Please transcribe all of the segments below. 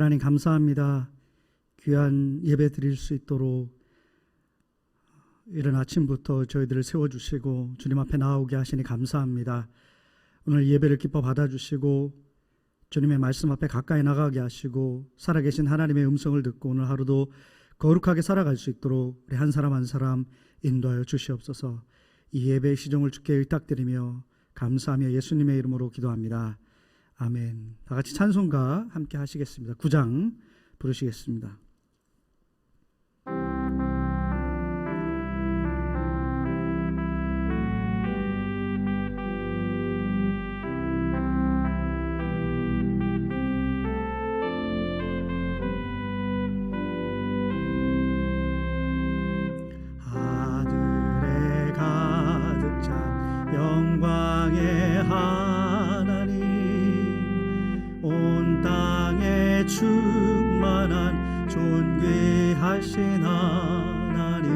하나님 감사합니다. 귀한 예배 드릴 수 있도록 이른 아침부터 저희들을 세워주시고 주님 앞에 나오게 하시니 감사합니다. 오늘 예배를 기뻐 받아주시고 주님의 말씀 앞에 가까이 나가게 하시고 살아계신 하나님의 음성을 듣고 오늘 하루도 거룩하게 살아갈 수 있도록 우리 한 사람 한 사람 인도하여 주시옵소서. 이 예배의 시종을 주께 의탁드리며 감사하며 예수님의 이름으로 기도합니다. 아멘. 다 같이 찬송가 함께 하시겠습니다. 9장 부르시겠습니다. 하늘에 가득 찬 영광의 하나님, 온 땅에 충만한 존귀하신 하나님,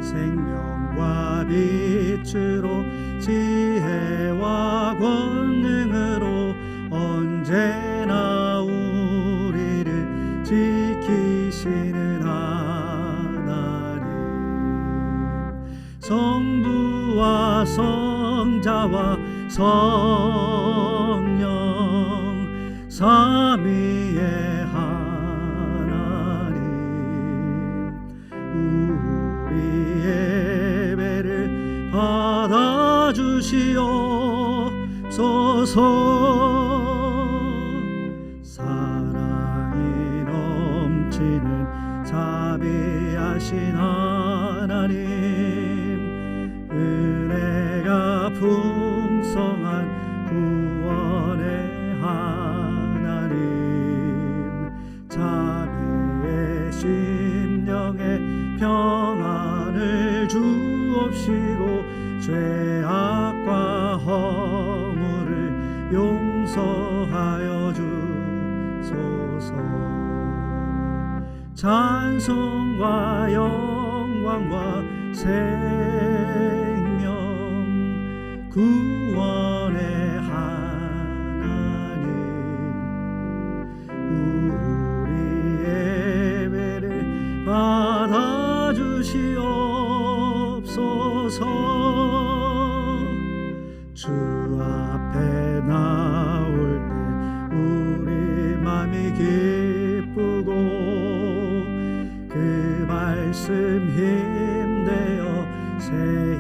생명과 빛으로 지혜와 권능으로 언제나 우리를 지키시는 하나님, 성부와 성자와 성령 삼위의 하나님, 우리 예배를 받아주시옵소서. 사랑이 넘치는 자비하신 하나님, 은혜가 풍성한 구원의 하나님, 자비의 심령에 평안을 주옵시고 죄악과 허물을 용서하여 주소서. 찬송과 영광과 생명 구원의 하나님, 우리 예배를 받아주시옵소서. 주 앞에 나올 때 우리 맘이 기쁘고 그 말씀 힘되어 새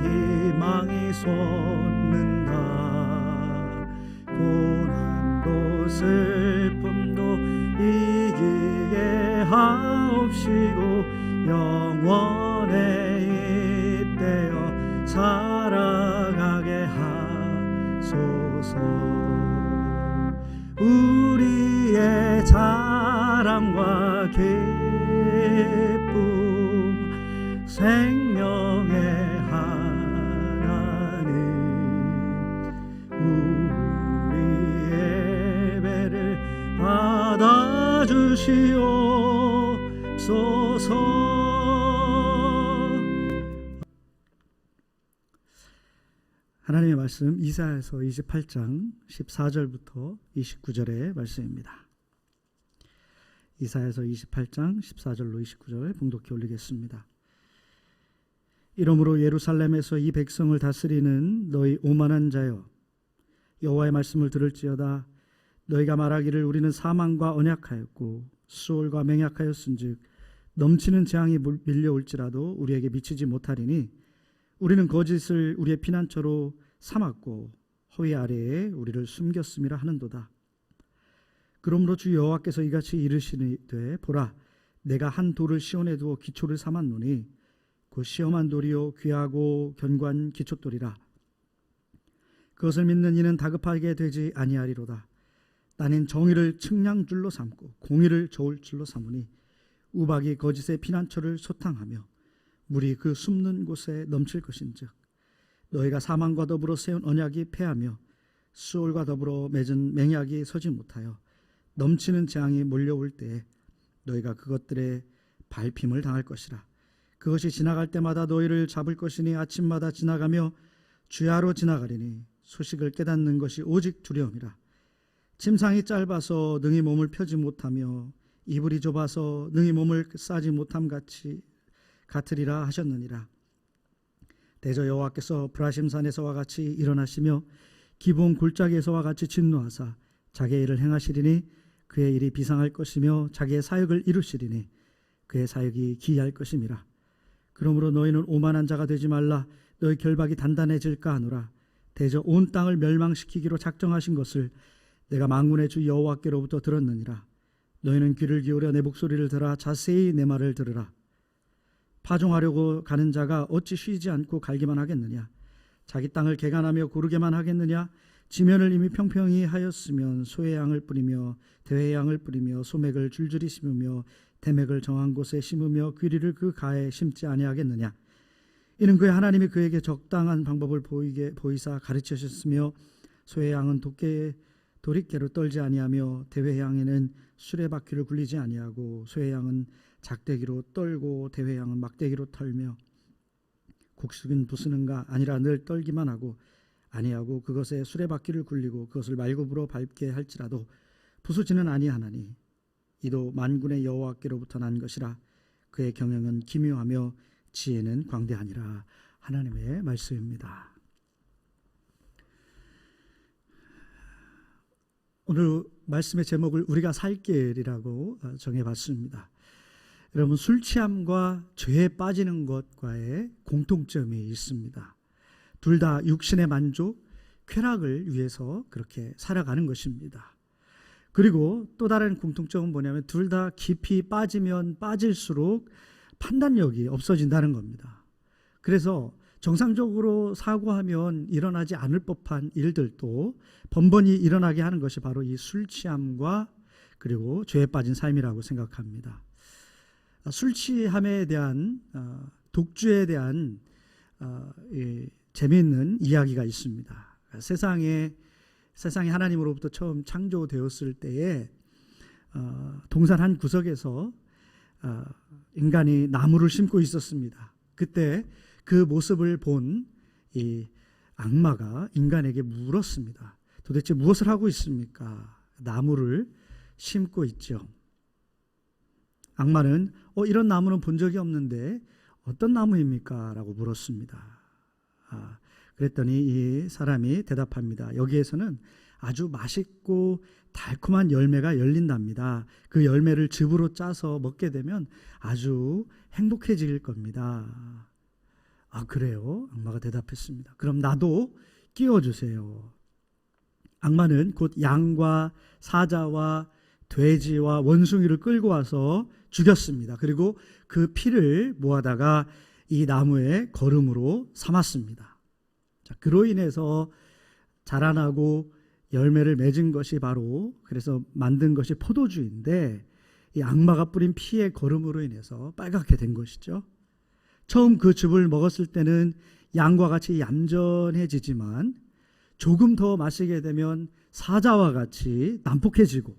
희망이 솟는다. 고난도 슬픔도 이기게 하옵시고 영원에 잇대어 살아가게 하소서. 우리의 자랑과 기쁨 생명의 하나님, 우리 예배를 받아주시옵소서. 하나님의 말씀 이사야서 28장 14절부터 29절의 말씀입니다. 이사야서 28장 14절로 29절 봉독해 올리겠습니다. 이러므로 예루살렘에서 이 백성을 다스리는 너희 오만한 자여, 여호와의 말씀을 들을지어다. 너희가 말하기를 우리는 사망과 언약하였고 수월과 맹약하였은즉 넘치는 재앙이 밀려올지라도 우리에게 미치지 못하리니 우리는 거짓을 우리의 피난처로 삼았고 허위 아래에 우리를 숨겼음이라 하는도다. 그러므로 주 여호와께서 이같이 이르시되 보라, 내가 한 돌을 시온에 두어 기초를 삼았노니 곧 시험한 돌이요 귀하고 견고한 기초돌이라. 그것을 믿는 이는 다급하게 되지 아니하리로다. 나는 정의를 측량줄로 삼고 공의를 저울줄로 삼으니 우박이 거짓의 피난처를 소탕하며 물이 그 숨는 곳에 넘칠 것인즉 너희가 사망과 더불어 세운 언약이 패하며 수월과 더불어 맺은 맹약이 서지 못하여 넘치는 재앙이 몰려올 때에 너희가 그것들의 밟힘을 당할 것이라. 그것이 지나갈 때마다 너희를 잡을 것이니 아침마다 지나가며 주야로 지나가리니 소식을 깨닫는 것이 오직 두려움이라. 침상이 짧아서 능히 몸을 펴지 못하며 이불이 좁아서 능히 몸을 싸지 못함 같으리라 하셨느니라. 대저 여호와께서 브라심산에서와 같이 일어나시며 기브온 골짜기에서와 같이 진노하사 자기의 일을 행하시리니 그의 일이 비상할 것이며 자기의 사역을 이루시리니 그의 사역이 기이할 것임이라. 그러므로 너희는 오만한 자가 되지 말라. 너희 결박이 단단해질까 하노라. 대저 온 땅을 멸망시키기로 작정하신 것을 내가 만군의 주 여호와께로부터 들었느니라. 너희는 귀를 기울여 내 목소리를 들어 자세히 내 말을 들으라. 파종하려고 가는 자가 어찌 쉬지 않고 갈기만 하겠느냐? 자기 땅을 개간하며 고르게만 하겠느냐? 지면을 이미 평평히 하였으면 소의 양을 뿌리며 대회의 양을 뿌리며 소맥을 줄줄이 심으며 대맥을 정한 곳에 심으며 귀리를 그 가에 심지 아니하겠느냐? 이는 그의 하나님이 그에게 적당한 방법을 보이사 가르치셨으며 소의 양은 도릿개로 떨지 아니하며 대회의 양에는 수레바퀴를 굴리지 아니하고 소의 양은 작대기로 떨고 대회의 양은 막대기로 털며 곡식은 부수는가 아니라 늘 떨기만 하고 아니하고 그것에 수레바퀴를 굴리고 그것을 말굽으로 밟게 할지라도 부수지는 아니하나니 이도 만군의 여호와께로부터 난 것이라. 그의 경영은 기묘하며 지혜는 광대하니라. 하나님의 말씀입니다. 오늘 말씀의 제목을 우리가 살 길이라고 정해봤습니다. 여러분, 술 취함과 죄에 빠지는 것과의 공통점이 있습니다. 둘 다 육신의 만족, 쾌락을 위해서 그렇게 살아가는 것입니다. 그리고 또 다른 공통점은 뭐냐면 둘 다 깊이 빠지면 빠질수록 판단력이 없어진다는 겁니다. 그래서 정상적으로 사고하면 일어나지 않을 법한 일들도 번번이 일어나게 하는 것이 바로 이 술 취함과 그리고 죄에 빠진 삶이라고 생각합니다. 술 취함에 대한 독주에 대한 재미있는 이야기가 있습니다. 세상이 하나님으로부터 처음 창조되었을 때에 동산 한 구석에서 인간이 나무를 심고 있었습니다. 그때 그 모습을 본 이 악마가 인간에게 물었습니다. 도대체 무엇을 하고 있습니까? 나무를 심고 있죠. 악마는 이런 나무는 본 적이 없는데 어떤 나무입니까? 라고 물었습니다. 그랬더니 이 사람이 대답합니다. 여기에서는 아주 맛있고 달콤한 열매가 열린답니다. 그 열매를 즙으로 짜서 먹게 되면 아주 행복해질 겁니다. 그래요? 악마가 대답했습니다. 그럼 나도 끼워주세요. 악마는 곧 양과 사자와 돼지와 원숭이를 끌고 와서 죽였습니다. 그리고 그 피를 모아다가 이 나무의 거름으로 삼았습니다. 그로 인해서 자라나고 열매를 맺은 것이 바로 그래서 만든 것이 포도주인데 이 악마가 뿌린 피의 거름으로 인해서 빨갛게 된 것이죠. 처음 그 즙을 먹었을 때는 양과 같이 얌전해지지만 조금 더 마시게 되면 사자와 같이 난폭해지고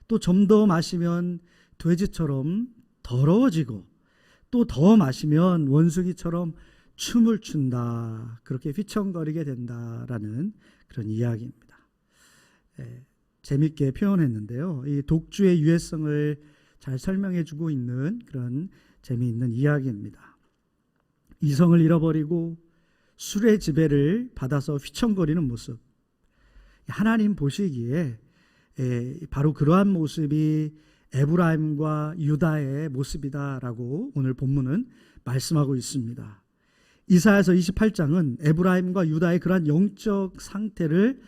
또 좀 더 마시면 돼지처럼 더러워지고 또 더 마시면 원숭이처럼 춤을 춘다. 그렇게 휘청거리게 된다라는 그런 이야기입니다. 재밌게 표현했는데요. 이 독주의 유해성을 잘 설명해주고 있는 그런 재미있는 이야기입니다. 이성을 잃어버리고 술의 지배를 받아서 휘청거리는 모습. 하나님 보시기에 바로 그러한 모습이 에브라임과 유다의 모습이다라고 오늘 본문은 말씀하고 있습니다. 이사야서 28장은 에브라임과 유다의 그러한 영적 상태를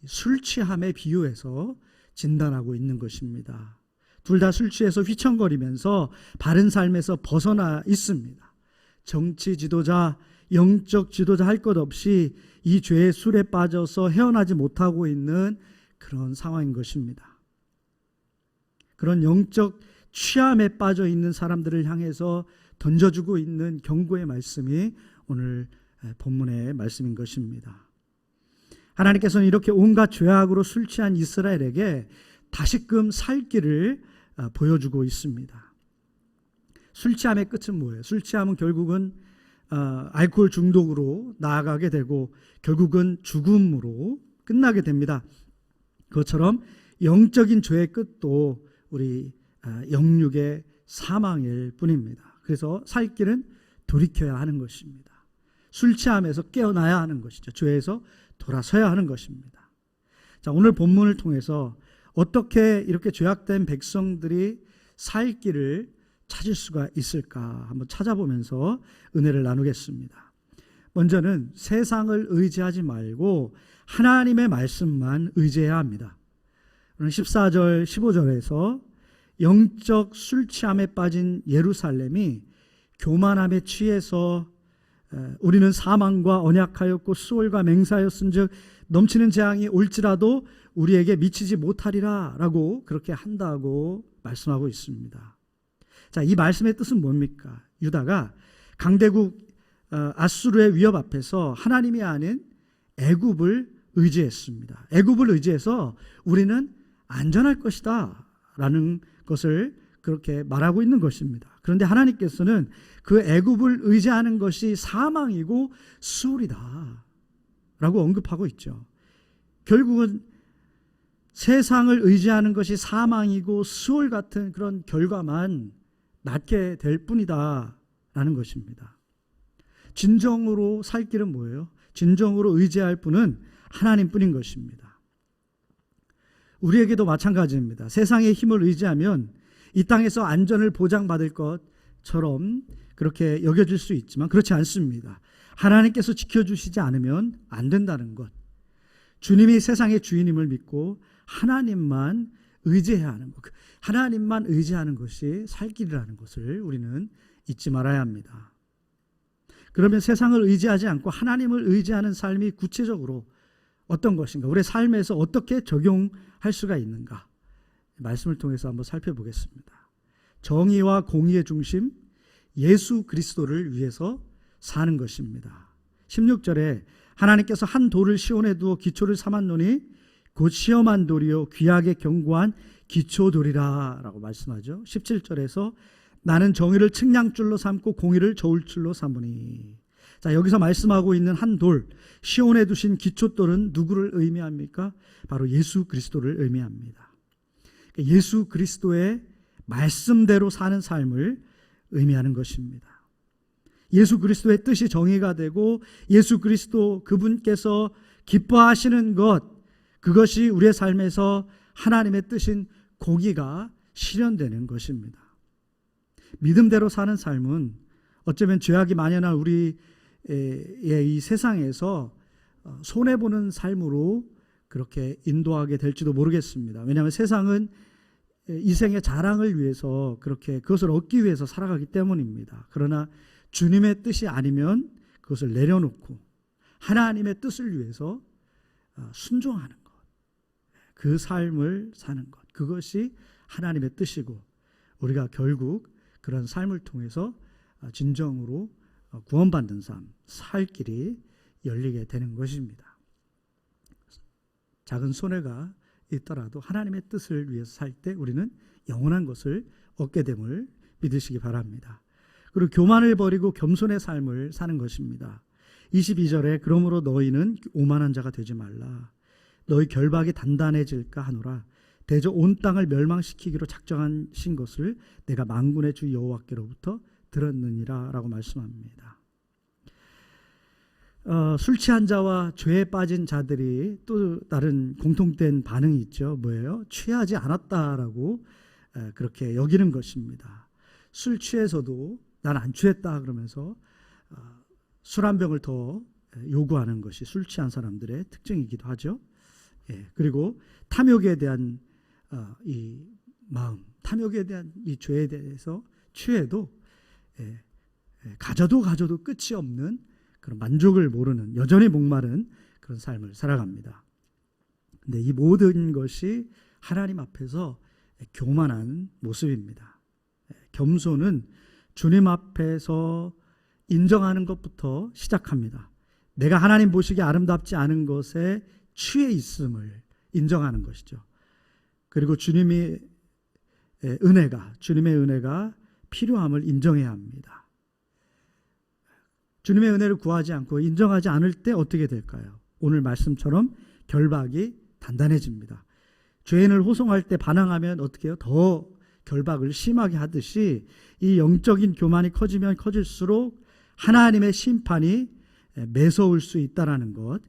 술 취함에 비유해서 진단하고 있는 것입니다. 둘 다 술 취해서 휘청거리면서 바른 삶에서 벗어나 있습니다. 정치 지도자, 영적 지도자 할 것 없이 이 죄의 술에 빠져서 헤어나지 못하고 있는 그런 상황인 것입니다. 그런 영적 취함에 빠져 있는 사람들을 향해서 던져주고 있는 경고의 말씀이 오늘 본문의 말씀인 것입니다. 하나님께서는 이렇게 온갖 죄악으로 술 취한 이스라엘에게 다시금 살 길을 보여주고 있습니다. 술 취함의 끝은 뭐예요? 술 취함은 결국은 알코올 중독으로 나아가게 되고 결국은 죽음으로 끝나게 됩니다. 그것처럼 영적인 죄의 끝도 우리 영육의 사망일 뿐입니다. 그래서 살 길은 돌이켜야 하는 것입니다. 술 취함에서 깨어나야 하는 것이죠. 죄에서 돌아서야 하는 것입니다. 자, 오늘 본문을 통해서 어떻게 이렇게 죄악된 백성들이 살 길을 찾을 수가 있을까 한번 찾아보면서 은혜를 나누겠습니다. 먼저는 세상을 의지하지 말고 하나님의 말씀만 의지해야 합니다. 14절 15절에서 영적 술 취함에 빠진 예루살렘이 교만함에 취해서 우리는 사망과 언약하였고 수월과 맹사였은즉 넘치는 재앙이 올지라도 우리에게 미치지 못하리라 라고 그렇게 한다고 말씀하고 있습니다. 자, 이 말씀의 뜻은 뭡니까? 유다가 강대국 아수르의 위협 앞에서 하나님이 아닌 애굽을 의지했습니다. 애굽을 의지해서 우리는 안전할 것이다 라는 것을 그렇게 말하고 있는 것입니다. 그런데 하나님께서는 그 애굽을 의지하는 것이 사망이고 수월이다 라고 언급하고 있죠. 결국은 세상을 의지하는 것이 사망이고 수월 같은 그런 결과만 낳게 될 뿐이다 라는 것입니다. 진정으로 살 길은 뭐예요? 진정으로 의지할 분은 하나님뿐인 것입니다. 우리에게도 마찬가지입니다. 세상의 힘을 의지하면 이 땅에서 안전을 보장받을 것처럼 그렇게 여겨질 수 있지만 그렇지 않습니다. 하나님께서 지켜주시지 않으면 안 된다는 것, 주님이 세상의 주인임을 믿고 하나님만 의지해야 하는 것, 하나님만 의지하는 것이 살 길이라는 것을 우리는 잊지 말아야 합니다. 그러면 세상을 의지하지 않고 하나님을 의지하는 삶이 구체적으로 어떤 것인가, 우리의 삶에서 어떻게 적용할 수가 있는가, 말씀을 통해서 한번 살펴보겠습니다. 정의와 공의의 중심 예수 그리스도를 위해서 사는 것입니다. 16절에 하나님께서 한 돌을 시온에 두어 기초를 삼았노니 곧 시험한 돌이요 귀하게 견고한 기초돌이라 라고 말씀하죠. 17절에서 나는 정의를 측량줄로 삼고 공의를 저울줄로 삼으니. 자, 여기서 말씀하고 있는 한 돌, 시온에 두신 기초돌은 누구를 의미합니까? 바로 예수 그리스도를 의미합니다. 예수 그리스도의 말씀대로 사는 삶을 의미하는 것입니다. 예수 그리스도의 뜻이 정의가 되고 예수 그리스도 그분께서 기뻐하시는 것, 그것이 우리의 삶에서 하나님의 뜻인 공의가 실현되는 것입니다. 믿음대로 사는 삶은 어쩌면 죄악이 만연한 우리의 이 세상에서 손해보는 삶으로 그렇게 인도하게 될지도 모르겠습니다. 왜냐하면 세상은 이생의 자랑을 위해서 그렇게 그것을 얻기 위해서 살아가기 때문입니다. 그러나 주님의 뜻이 아니면 그것을 내려놓고 하나님의 뜻을 위해서 순종하는 것, 그 삶을 사는 것, 그것이 하나님의 뜻이고 우리가 결국 그런 삶을 통해서 진정으로 구원받는 삶, 살 길이 열리게 되는 것입니다. 작은 손해가 있더라도 하나님의 뜻을 위해서 살 때 우리는 영원한 것을 얻게 됨을 믿으시기 바랍니다. 그리고 교만을 버리고 겸손의 삶을 사는 것입니다. 22절에 그러므로 너희는 오만한 자가 되지 말라. 너희 결박이 단단해질까 하노라. 대저 온 땅을 멸망시키기로 작정하신 것을 내가 만군의 주 여호와께로부터 들었느니라 라고 말씀합니다. 술 취한 자와 죄에 빠진 자들이 또 다른 공통된 반응이 있죠. 뭐예요? 취하지 않았다라고 그렇게 여기는 것입니다. 술 취해서도 난 안 취했다 그러면서 술 한 병을 더 요구하는 것이 술 취한 사람들의 특징이기도 하죠. 그리고 탐욕에 대한 이 마음, 탐욕에 대한 이 죄에 대해서 취해도 가져도 끝이 없는 그런 만족을 모르는, 여전히 목마른 그런 삶을 살아갑니다. 근데 이 모든 것이 하나님 앞에서 교만한 모습입니다. 겸손은 주님 앞에서 인정하는 것부터 시작합니다. 내가 하나님 보시기에 아름답지 않은 것에 취해 있음을 인정하는 것이죠. 그리고 주님의 은혜가 필요함을 인정해야 합니다. 주님의 은혜를 구하지 않고 인정하지 않을 때 어떻게 될까요? 오늘 말씀처럼 결박이 단단해집니다. 죄인을 호송할 때 반항하면 어떻게 해요? 더 결박을 심하게 하듯이 이 영적인 교만이 커지면 커질수록 하나님의 심판이 매서울 수 있다는 것,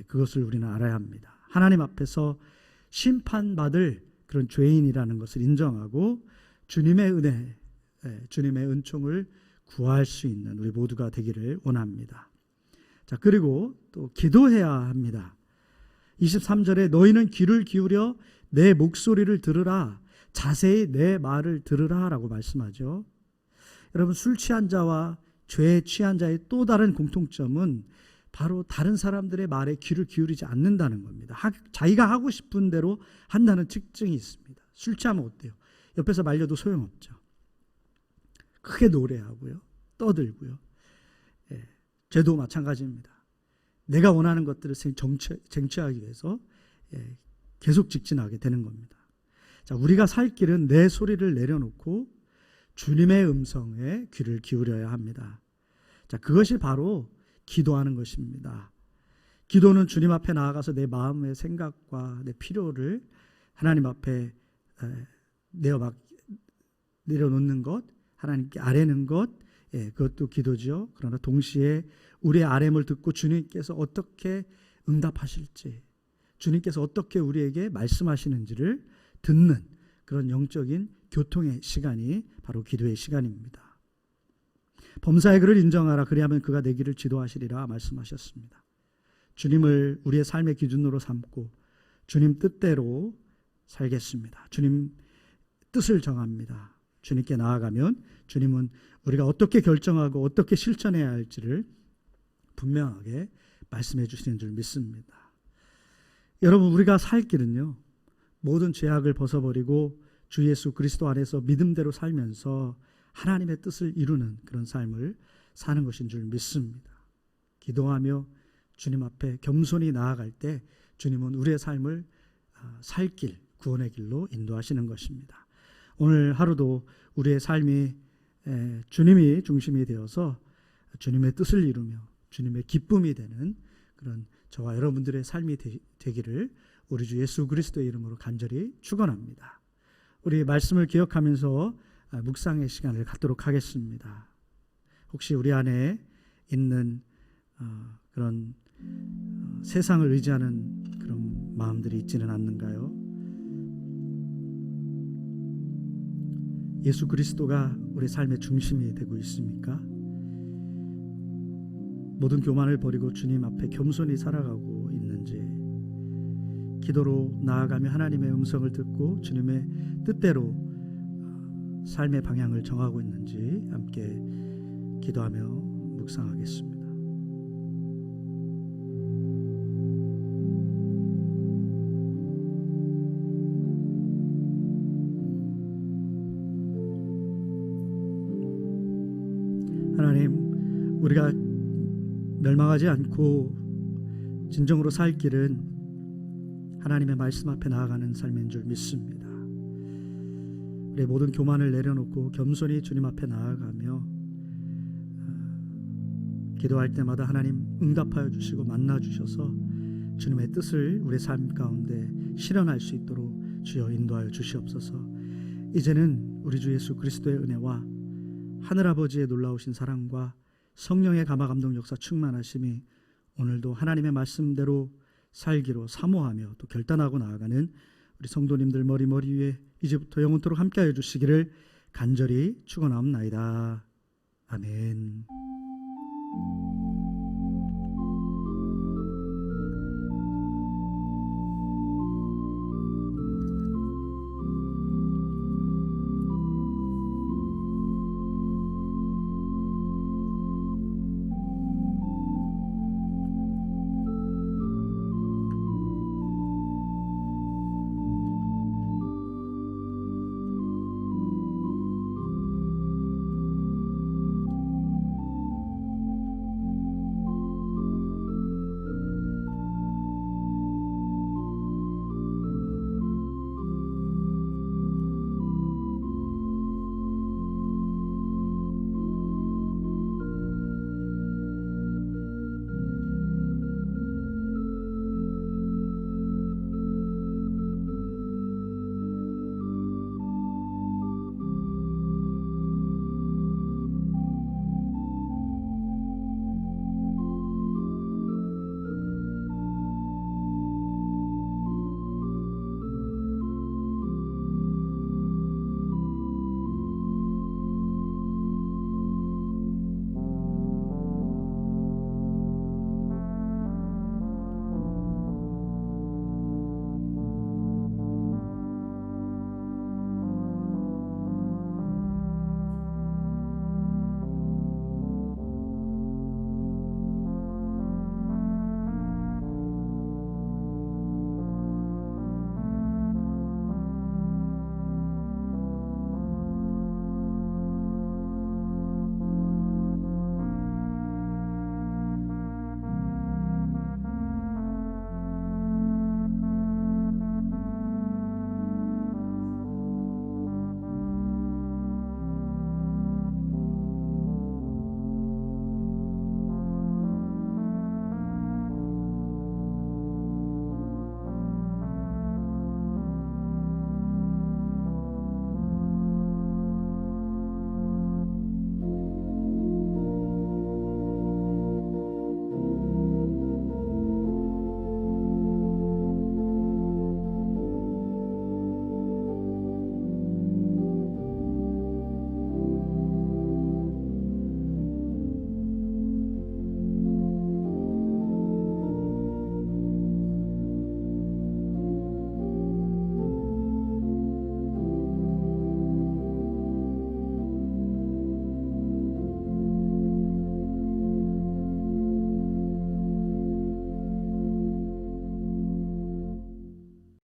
그것을 우리는 알아야 합니다. 하나님 앞에서 심판받을 그런 죄인이라는 것을 인정하고 주님의 은혜, 주님의 은총을 구할 수 있는 우리 모두가 되기를 원합니다. 자, 그리고 또 기도해야 합니다. 23절에 너희는 귀를 기울여 내 목소리를 들으라, 자세히 내 말을 들으라 라고 말씀하죠. 여러분, 술 취한 자와 죄에 취한 자의 또 다른 공통점은 바로 다른 사람들의 말에 귀를 기울이지 않는다는 겁니다. 자기가 하고 싶은 대로 한다는 특징이 있습니다. 술 취하면 어때요? 옆에서 말려도 소용없죠. 크게 노래하고요, 떠들고요. 죄도 마찬가지입니다. 내가 원하는 것들을 쟁취하기 위해서 계속 직진하게 되는 겁니다. 자, 우리가 살 길은 내 소리를 내려놓고 주님의 음성에 귀를 기울여야 합니다. 자, 그것이 바로 기도하는 것입니다. 기도는 주님 앞에 나아가서 내 마음의 생각과 내 필요를 하나님 앞에 내려놓는 것, 하나님께 아뢰는 것, 그것도 기도죠. 그러나 동시에 우리의 아뢰음을 듣고 주님께서 어떻게 응답하실지, 주님께서 어떻게 우리에게 말씀하시는지를 듣는 그런 영적인 교통의 시간이 바로 기도의 시간입니다. 범사의 그를 인정하라, 그리하면 그가 내 길을 지도하시리라 말씀하셨습니다. 주님을 우리의 삶의 기준으로 삼고 주님 뜻대로 살겠습니다. 주님 뜻을 정합니다. 주님께 나아가면 주님은 우리가 어떻게 결정하고 어떻게 실천해야 할지를 분명하게 말씀해 주시는 줄 믿습니다. 여러분, 우리가 살 길은요, 모든 죄악을 벗어버리고 주 예수 그리스도 안에서 믿음대로 살면서 하나님의 뜻을 이루는 그런 삶을 사는 것인 줄 믿습니다. 기도하며 주님 앞에 겸손히 나아갈 때 주님은 우리의 삶을 살 길, 구원의 길로 인도하시는 것입니다. 오늘 하루도 우리의 삶이 주님이 중심이 되어서 주님의 뜻을 이루며 주님의 기쁨이 되는 그런 저와 여러분들의 삶이 되기를 우리 주 예수 그리스도의 이름으로 간절히 축원합니다. 우리 말씀을 기억하면서 묵상의 시간을 갖도록 하겠습니다. 혹시 우리 안에 있는 그런 세상을 의지하는 그런 마음들이 있지는 않는가요? 예수 그리스도가 우리 삶의 중심이 되고 있습니까? 모든 교만을 버리고 주님 앞에 겸손히 살아가고 있는지, 기도로 나아가며 하나님의 음성을 듣고 주님의 뜻대로 삶의 방향을 정하고 있는지 함께 기도하며 묵상하겠습니다. 하나님, 우리가 멸망하지 않고 진정으로 살 길은 하나님의 말씀 앞에 나아가는 삶인 줄 믿습니다. 우리의 모든 교만을 내려놓고 겸손히 주님 앞에 나아가며 기도할 때마다 하나님 응답하여 주시고 만나 주셔서 주님의 뜻을 우리의 삶 가운데 실현할 수 있도록 주여 인도하여 주시옵소서. 이제는 우리 주 예수 그리스도의 은혜와 하늘아버지의 놀라우신 사랑과 성령의 감화감동 역사 충만하심이 오늘도 하나님의 말씀대로 살기로 사모하며 또 결단하고 나아가는 우리 성도님들 머리 위에 이제부터 영원토록 함께하여 주시기를 간절히 축원하옵나이다. 아멘.